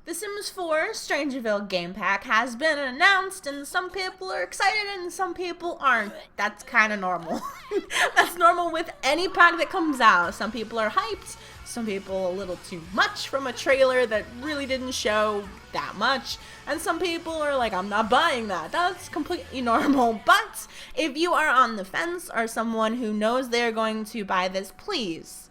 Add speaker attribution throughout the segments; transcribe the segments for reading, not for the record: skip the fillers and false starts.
Speaker 1: The Sims 4 Strangeville game pack has been announced, and some people are excited and some people aren't. That's kind of normal. That's normal with any pack that comes out. Some people are hyped, some people a little too much from a trailer that really didn't show that much, and some people are like, I'm not buying that. That's completely normal. But if you are on the fence or someone who knows they're going to buy this, please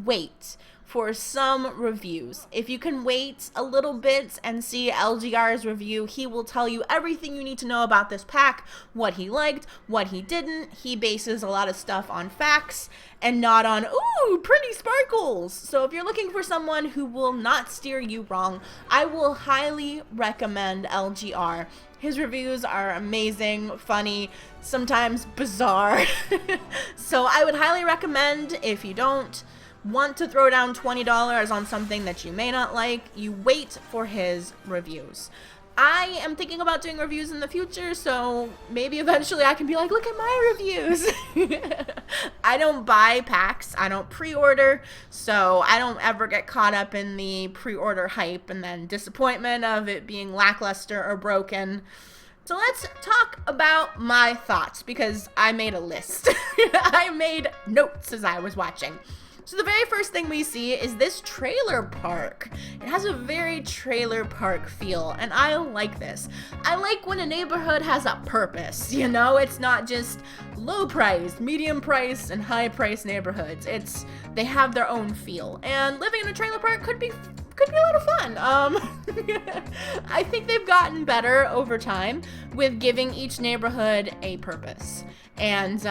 Speaker 1: wait for some reviews. If you can wait a little bit and see LGR's review, he will tell you everything you need to know about this pack, what he liked, what he didn't. He bases a lot of stuff on facts and not on, ooh, pretty sparkles. So if you're looking for someone who will not steer you wrong, I will highly recommend LGR. His reviews are amazing, funny, sometimes bizarre. So I would highly recommend, if you don't want to throw down $20 on something that you may not like, you wait for his reviews. I am thinking about doing reviews in the future, so maybe eventually I can be like, look at my reviews. I don't buy packs, I don't pre-order, so I don't ever get caught up in the pre-order hype and then disappointment of it being lackluster or broken. So let's talk about my thoughts, because I made a list. I made notes as I was watching. So the very first thing we see is this trailer park. It has a very trailer park feel, and I like this. I like when a neighborhood has a purpose, you know? It's not just low priced, medium priced, and high priced neighborhoods. They have their own feel, and living in a trailer park could be a lot of fun. I think they've gotten better over time with giving each neighborhood a purpose, and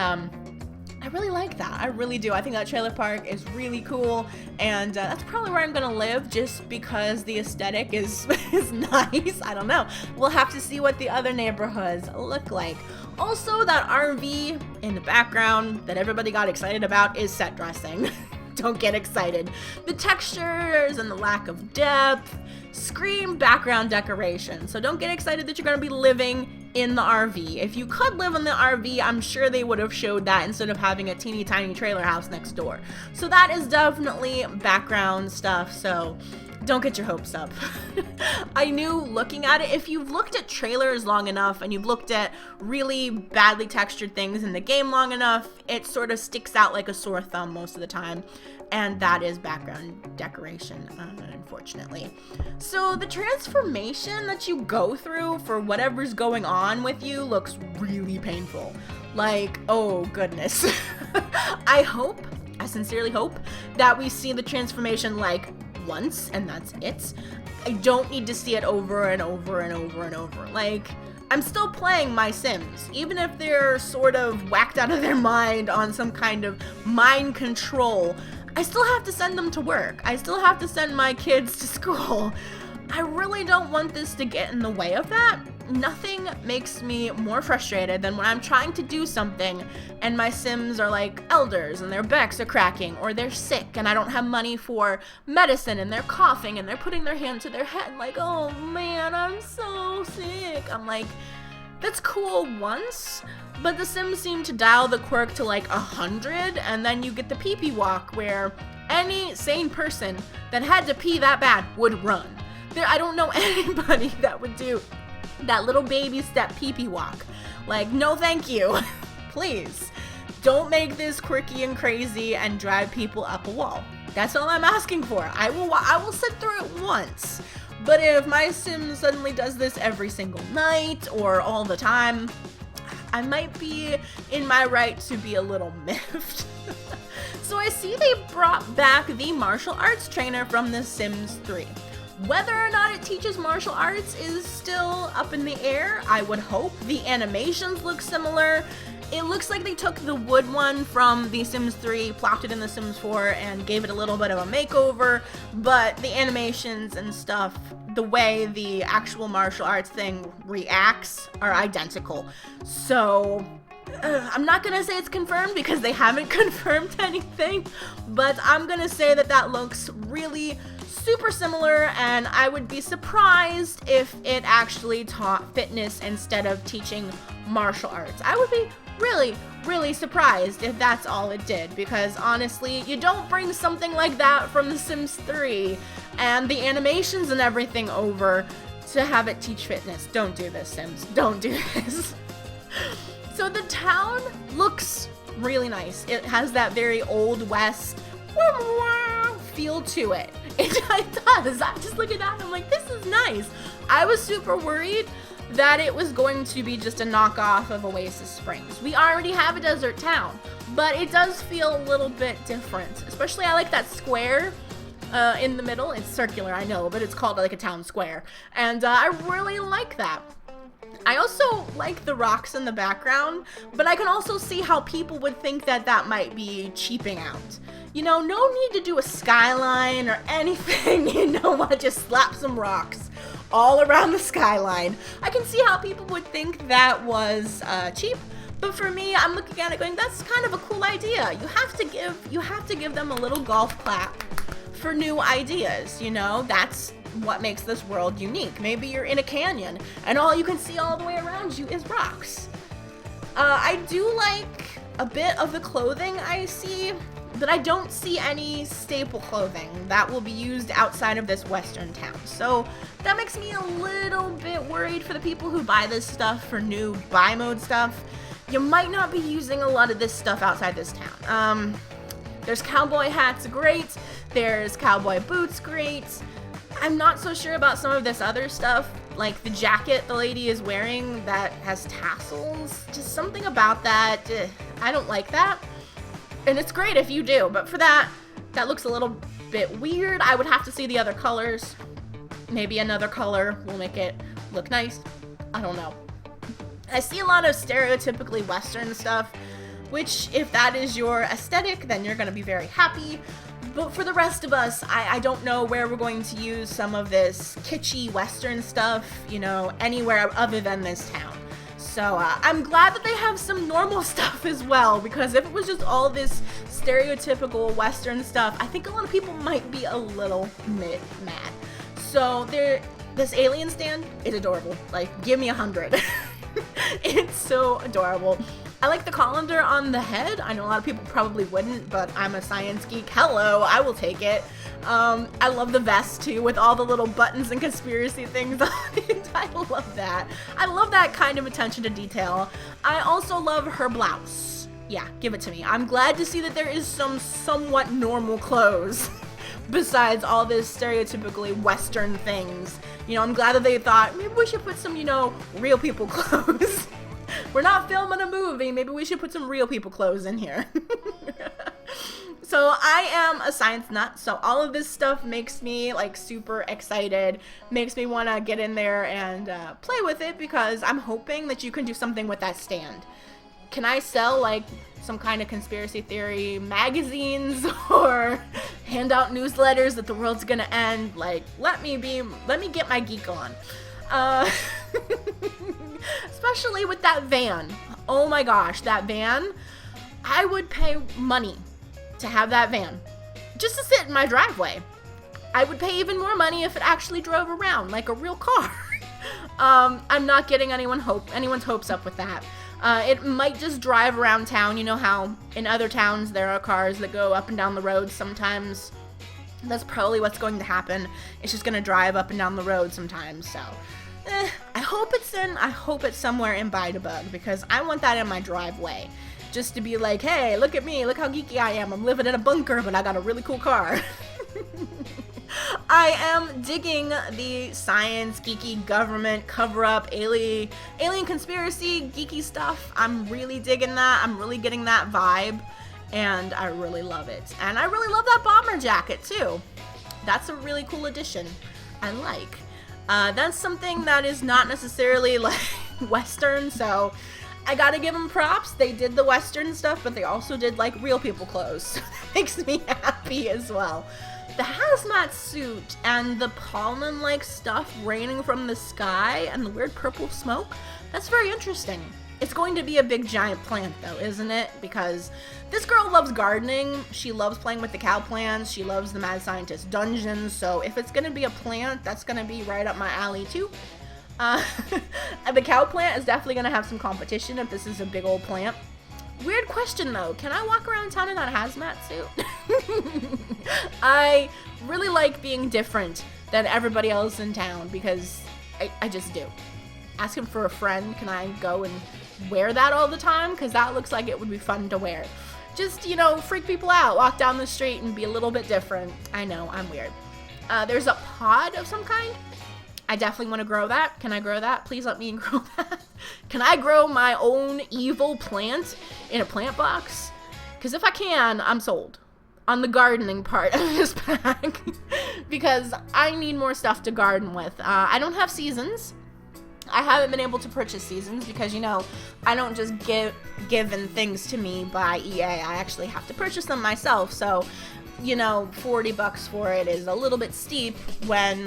Speaker 1: I really like that. I really do. I think that trailer park is really cool, and that's probably where I'm gonna live, just because the aesthetic is nice. I don't know. We'll have to see what the other neighborhoods look like. Also, that RV in the background that everybody got excited about is set dressing. Don't get excited. The textures and the lack of depth scream background decoration. So don't get excited that you're going to be living in the RV. If you could live in the RV, I'm sure they would have showed that instead of having a teeny tiny trailer house next door. So that is definitely background stuff, so don't get your hopes up. I knew looking at it, if you've looked at trailers long enough and you've looked at really badly textured things in the game long enough, it sort of sticks out like a sore thumb most of the time. And that is background decoration, unfortunately. So the transformation that you go through for whatever's going on with you looks really painful. Like, oh goodness. I sincerely hope that we see the transformation like once and that's it. I don't need to see it over and over and over and over. Like, I'm still playing my Sims, even if they're sort of whacked out of their mind on some kind of mind control. I still have to send them to work. I still have to send my kids to school. I really don't want this to get in the way of that. Nothing makes me more frustrated than when I'm trying to do something and my Sims are like elders and their backs are cracking, or they're sick and I don't have money for medicine and they're coughing and they're putting their hand to their head like, oh man, I'm so sick. I'm like, that's cool once, but the Sims seem to dial the quirk to like 100, and then you get the pee-pee walk where any sane person that had to pee that bad would run. I don't know anybody that would do that little baby step pee-pee walk. Like, no thank you. Please, don't make this quirky and crazy and drive people up a wall. That's all I'm asking for. I will sit through it once. But if my Sim suddenly does this every single night or all the time, I might be in my right to be a little miffed. So I see they brought back the martial arts trainer from The Sims 3. Whether or not it teaches martial arts is still up in the air. I would hope. The animations look similar. It looks like they took the wood one from The Sims 3, plopped it in The Sims 4, and gave it a little bit of a makeover, but the animations and stuff, the way the actual martial arts thing reacts, are identical. So I'm not gonna say it's confirmed because they haven't confirmed anything, but I'm gonna say that looks really super similar, and I would be surprised if it actually taught fitness instead of teaching martial arts. I would be really surprised if that's all it did, because honestly, you don't bring something like that from The Sims 3 and the animations and everything over to have it teach fitness. Don't do this, Sims. Don't do this. So the town looks really nice. It has that very old west feel to it. It does. I'm just looking at it, I'm like, this is nice. I was super worried that it was going to be just a knockoff of Oasis Springs. We already have a desert town, but it does feel a little bit different. Especially I like that square in the middle. It's circular, I know, but it's called like a town square. And I really like that. I also like the rocks in the background, but I can also see how people would think that that might be cheaping out. You know, no need to do a skyline or anything. You know what? Just slap some rocks all around the skyline. I can see how people would think that was cheap, but for me, I'm looking at it going, that's kind of a cool idea. You have to give them a little golf clap for new ideas. You know, that's what makes this world unique. Maybe you're in a canyon and all you can see all the way around you is rocks. I do like a bit of the clothing I see, but I don't see any staple clothing that will be used outside of this western town. So that makes me a little bit worried for the people who buy this stuff for new buy mode stuff. You might not be using a lot of this stuff outside this town. There's cowboy hats, great. There's cowboy boots, great. I'm not so sure about some of this other stuff, like the jacket the lady is wearing that has tassels. Just something about that, I don't like that. And it's great if you do, but for that looks a little bit weird. I would have to see the other colors. Maybe another color will make it look nice. I don't know. I see a lot of stereotypically Western stuff, which if that is your aesthetic, then you're gonna be very happy. But for the rest of us, I don't know where we're going to use some of this kitschy Western stuff, you know, anywhere other than this town. So I'm glad that they have some normal stuff as well, because if it was just all this stereotypical Western stuff, I think a lot of people might be a little mad. So this alien stand is adorable. Like, give me 100. It's so adorable. I like the colander on the head. I know a lot of people probably wouldn't, but I'm a science geek. Hello, I will take it. I love the vest too, with all the little buttons and conspiracy things on it. I love that. I love that kind of attention to detail. I also love her blouse. Yeah, give it to me. I'm glad to see that there is some somewhat normal clothes besides all this stereotypically Western things. You know, I'm glad that they thought, maybe we should put some, you know, real people clothes. We're not filming a movie. Maybe we should put some real people clothes in here. So I am a science nut, so all of this stuff makes me like super excited, makes me want to get in there and play with it, because I'm hoping that you can do something with that stand. Can I sell like some kind of conspiracy theory magazines or hand out newsletters that the world's gonna end? Like, let me get my geek on. Especially with that van. Oh my gosh, that van. I would pay money to have that van just to sit in my driveway. I would pay even more money if it actually drove around like a real car. I'm not getting anyone's hopes up with that. It might just drive around town. You know how in other towns there are cars that go up and down the road sometimes. That's probably what's going to happen. It's just going to drive up and down the road sometimes. So I hope it's somewhere in Bidebug, because I want that in my driveway. Just to be like, hey, look at me, look how geeky I am. I'm living in a bunker, but I got a really cool car. I am digging the science, geeky, government, cover-up, alien conspiracy, geeky stuff. I'm really digging that. I'm really getting that vibe, and I really love it. And I really love that bomber jacket, too. That's a really cool addition. I like. That's something that is not necessarily like Western, so I gotta give them props. They did the Western stuff, but they also did like real people clothes. So that makes me happy as well. The hazmat suit and the pollen-like stuff raining from the sky and the weird purple smoke, that's very interesting. It's going to be a big giant plant though, isn't it? Because this girl loves gardening, she loves playing with the cow plants, she loves the mad scientist dungeons, so if it's going to be a plant, that's going to be right up my alley too. The cow plant is definitely going to have some competition if this is a big old plant. Weird question though, can I walk around town in that hazmat suit? I really like being different than everybody else in town, because I just do. Asking for a friend, can I go and wear that all the time? Because that looks like it would be fun to wear. Just, you know, freak people out, walk down the street and be a little bit different. I know, I'm weird. There's a pod of some kind. I definitely want to grow that. Can I grow that? Please let me grow that. Can I grow my own evil plant in a plant box? Because if I can, I'm sold on the gardening part of this pack. Because I need more stuff to garden with. I don't have seasons. I haven't been able to purchase seasons because, you know, I don't just given things to me by EA. I actually have to purchase them myself. So, you know, $40 for it is a little bit steep when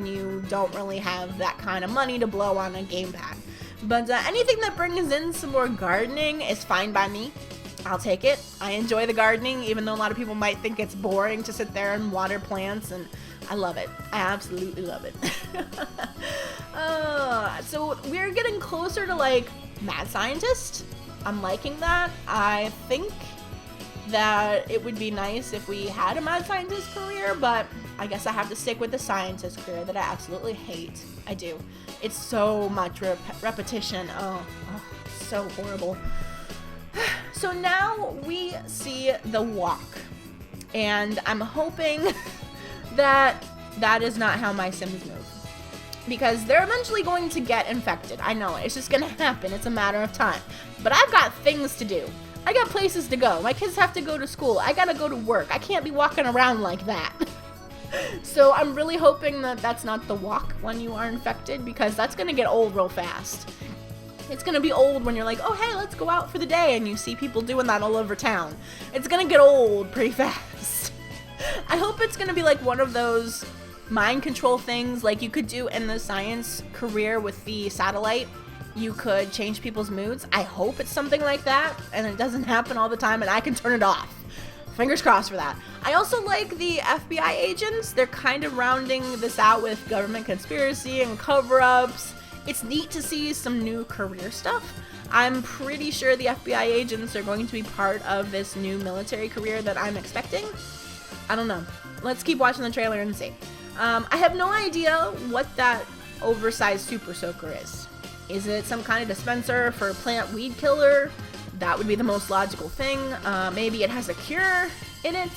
Speaker 1: you don't really have that kind of money to blow on a game pack. But anything that brings in some more gardening is fine by me. I'll take it. I enjoy the gardening, even though a lot of people might think it's boring to sit there and water plants, and I love it. I absolutely love it. So we're getting closer to, like, mad scientist. I'm liking that. I think that it would be nice if we had a mad scientist career, but I guess I have to stick with the scientist career that I absolutely hate. I do. It's so much repetition. Oh, so horrible. So now we see the walk, and I'm hoping that that is not how my Sims move, because they're eventually going to get infected. I know, it's just gonna happen. It's a matter of time. But I've got things to do. I got places to go. My kids have to go to school. I gotta go to work. I can't be walking around like that. So I'm really hoping that that's not the walk when you are infected, because that's gonna get old real fast. It's gonna be old when you're like, oh hey, let's go out for the day, and you see people doing that all over town. It's gonna get old pretty fast. I hope it's gonna be like one of those mind control things like you could do in the science career with the satellite. You could change people's moods. I hope it's something like that, and it doesn't happen all the time, and I can turn it off. Fingers crossed for that. I also like the FBI agents. They're kind of rounding this out with government conspiracy and cover-ups. It's neat to see some new career stuff. I'm pretty sure the FBI agents are going to be part of this new military career that I'm expecting. I don't know. Let's keep watching the trailer and see. I have no idea what that oversized super soaker is. Is it some kind of dispenser for plant weed killer? That would be the most logical thing. Maybe it has a cure in it.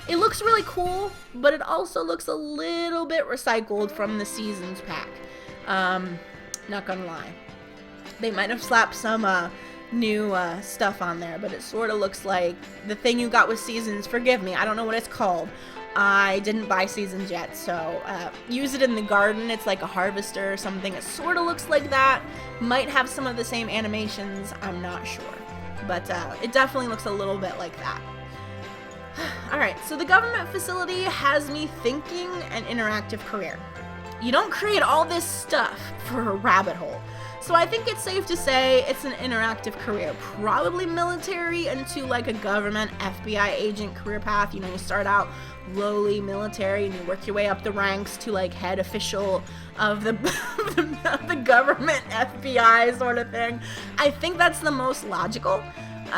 Speaker 1: It looks really cool, but it also looks a little bit recycled from the Seasons pack. Not gonna lie. They might have slapped some new stuff on there, but it sort of looks like the thing you got with Seasons. Forgive me, I don't know what it's called. I didn't buy Seasons yet, so use it in the garden. It's like a harvester or something. It sort of looks like that. Might have some of the same animations, I'm not sure. But it definitely looks a little bit like that. Alright, so the government facility has me thinking an interactive career. You don't create all this stuff for a rabbit hole. So I think it's safe to say it's an interactive career. Probably military into like a government FBI agent career path. You know, you start out lowly military and you work your way up the ranks to like head official of the, the government FBI sort of thing. I think that's the most logical.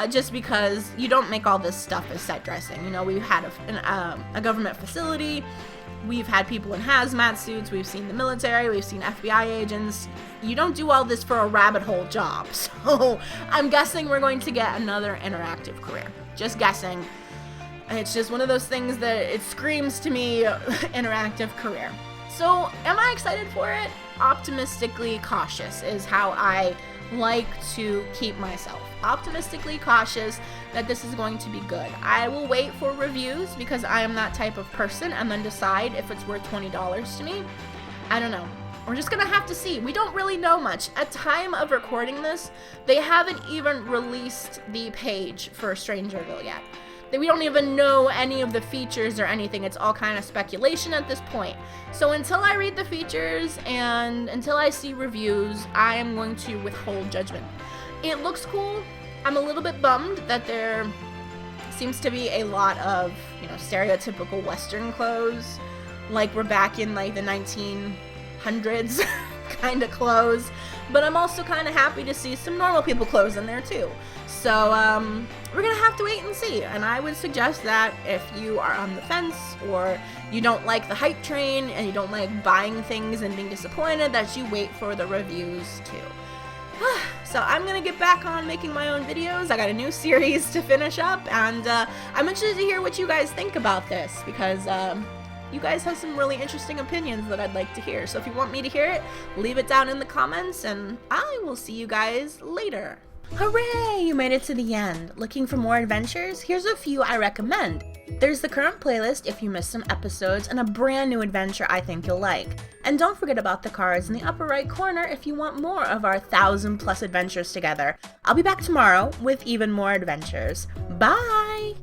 Speaker 1: Just because you don't make all this stuff as set dressing. You know, we've had a government facility. We've had people in hazmat suits, we've seen the military, we've seen FBI agents. You don't do all this for a rabbit hole job. So I'm guessing we're going to get another interactive career. Just guessing. It's just one of those things that it screams to me interactive career. So am I excited for it? Optimistically cautious is how I like to keep myself. Optimistically cautious that this is going to be good. I will wait for reviews because I am that type of person and then decide if it's worth $20 to me. I don't know. We're just gonna have to see. We don't really know much. At time of recording this, they haven't even released the page for Strangerville yet. We don't even know any of the features or anything. It's all kind of speculation at this point. So until I read the features and until I see reviews, I am going to withhold judgment. It looks cool. I'm a little bit bummed that there seems to be a lot of, you know, stereotypical Western clothes. Like we're back in like the 1900s kind of clothes, but I'm also kind of happy to see some normal people clothes in there too. So we're gonna have to wait and see, and I would suggest that if you are on the fence or you don't like the hype train and you don't like buying things and being disappointed, that you wait for the reviews too. So I'm gonna get back on making my own videos. I got a new series to finish up, and I'm interested to hear what you guys think about this, because you guys have some really interesting opinions that I'd like to hear. So if you want me to hear it, leave it down in the comments, and I will see you guys later. Hooray! You made it to the end. Looking for more adventures? Here's a few I recommend. There's the current playlist if you missed some episodes, and a brand new adventure I think you'll like. And don't forget about the cards in the upper right corner if you want more of our 1,000+ adventures together. I'll be back tomorrow with even more adventures. Bye!